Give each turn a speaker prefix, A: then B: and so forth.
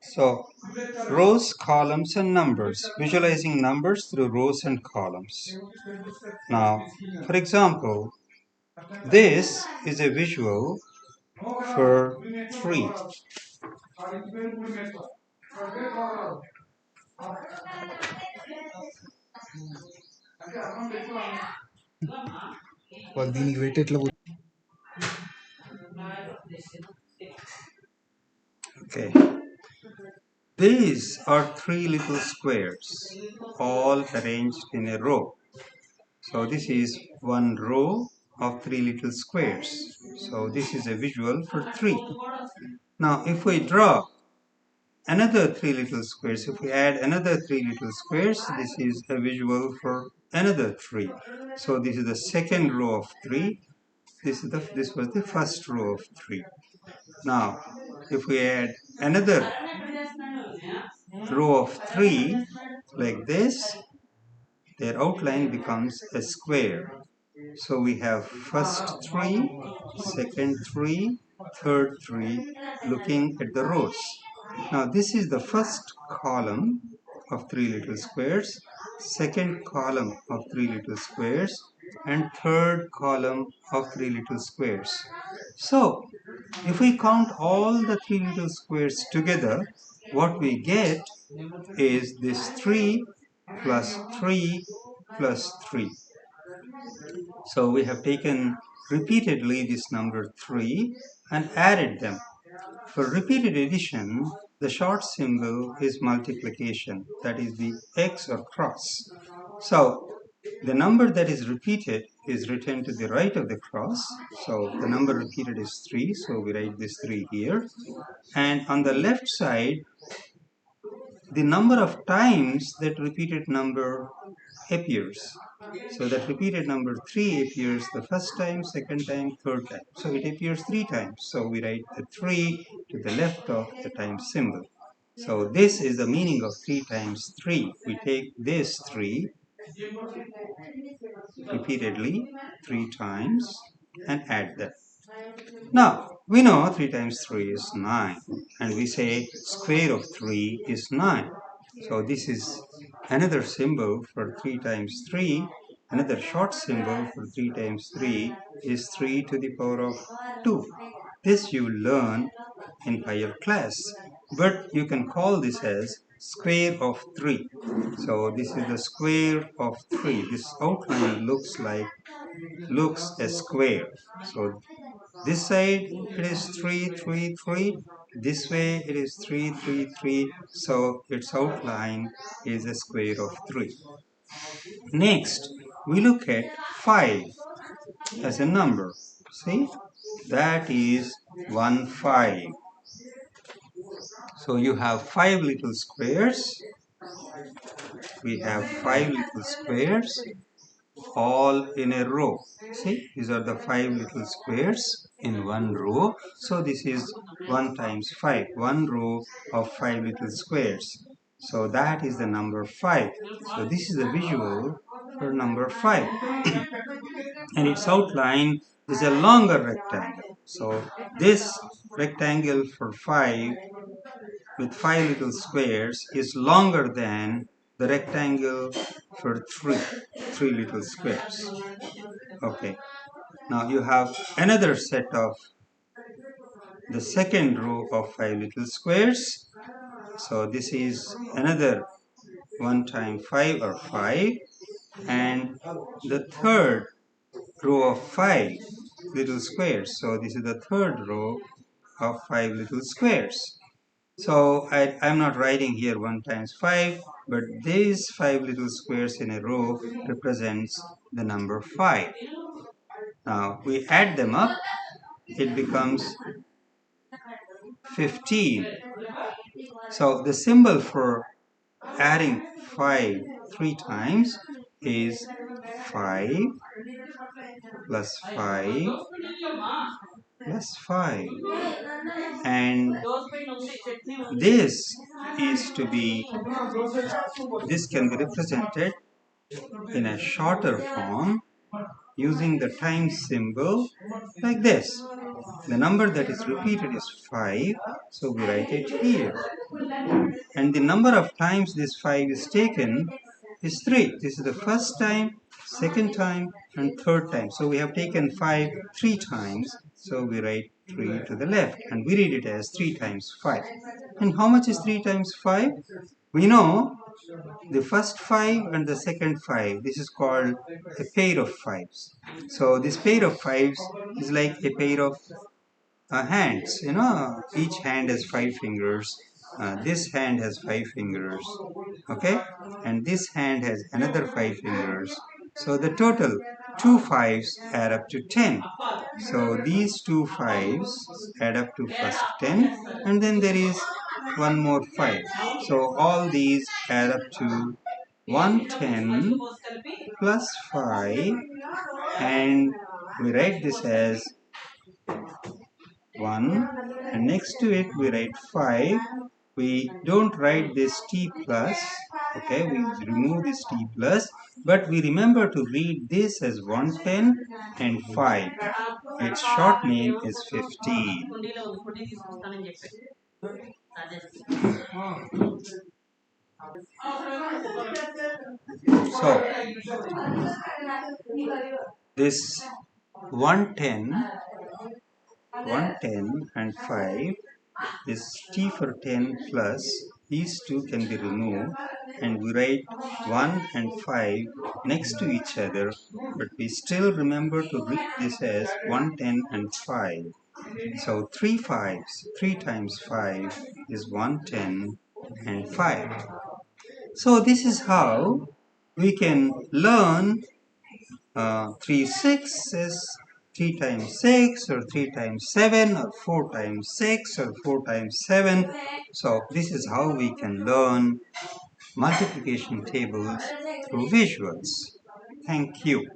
A: So, rows, columns and numbers. Visualizing numbers through rows and columns. Now, for example, this is a visual for 3. Okay. These are 3 little squares, all arranged in a row. So this is one row of 3 little squares. So this is a visual for 3. Now if we draw another 3 little squares, if we add another 3 little squares, this is a visual for another 3. So this is the second row of 3. This was the first row of 3. Now if we add another row of 3 like this, their outline becomes a square. So we have first 3, second 3, third 3 looking at the rows. Now this is the first column of 3 little squares, second column of 3 little squares and third column of 3 little squares. So if we count all the 3 little squares together, what we get is this 3 plus 3 plus 3. So we have taken repeatedly this number 3 and added them. For repeated addition, the short symbol is multiplication, that is the x or cross. So the number that is repeated is written to the right of the cross. So the number repeated is 3, so we write this 3 here. And on the left side, the number of times that repeated number appears. So that repeated number 3 appears the first time, second time, third time. So it appears 3 times. So we write the 3 to the left of the times symbol. So this is the meaning of 3 times 3. We take this 3 repeatedly 3 times and add them. Now, we know 3 times 3 is 9, and we say square of 3 is 9. So this is another symbol for 3 times 3. Another short symbol for 3 times 3 is 3 to the power of 2. This you learn in higher class, but you can call this as square of 3. So this is the square of 3. This outline looks a square. So this side it is 3, 3, 3. This way it is 3, 3, 3. So its outline is a square of 3. Next, we look at 5 as a number. See, that is 1, 5. So you have 5 little squares. We have 5 little squares all in a row. See, these are the 5 little squares in one row. So this is 1 times 5, one row of 5 little squares. So that is the number 5. So this is the visual for number 5. And its outline is a longer rectangle. So this rectangle for 5 with 5 little squares is longer than the rectangle for 3 little squares. Okay, now you have another set of the second row of 5 little squares. So this is another 1 times 5 or 5, and the third row of 5 little squares. So this is the third row of 5 little squares. So I'm not writing here 1 times 5, but these 5 little squares in a row represents the number 5. Now we add them up, it becomes 15. So the symbol for adding 5 3 times is 5 plus 5 plus 5. And this can be represented in a shorter form using the times symbol like this. The number that is repeated is 5, so we write it here. And the number of times this 5 is taken is 3. This is the first time, second time, and third time. So we have taken 5 3 times. So we write 3 to the left, and we read it as 3 times 5. And how much is 3 times 5? We know the first 5 and the second 5. This is called a pair of 5s. So this pair of 5s is like a pair of hands. Each hand has 5 fingers. This hand has 5 fingers. Okay, and this hand has another 5 fingers. So the total two fives add up to 10. So these two fives add up to first 10, and then there is one more 5. So all these add up to 110 plus 5, and we write this as 1, and next to it we write 5. We don't write this t plus, okay, we remove this t plus, but we remember to read this as 110 and 5. Its short name is 15. So this 110 and 5 is t for 10 plus these two can be removed, and we write 1 and 5 next to each other, but we still remember to read this as 110 and 5. So 3 fives, 3 times 5 is 110 and 5. So this is how we can learn 3 sixes, 3 times 6, or 3 times 7, or 4 times 6, or 4 times 7. So this is how we can learn multiplication tables through visuals. Thank you.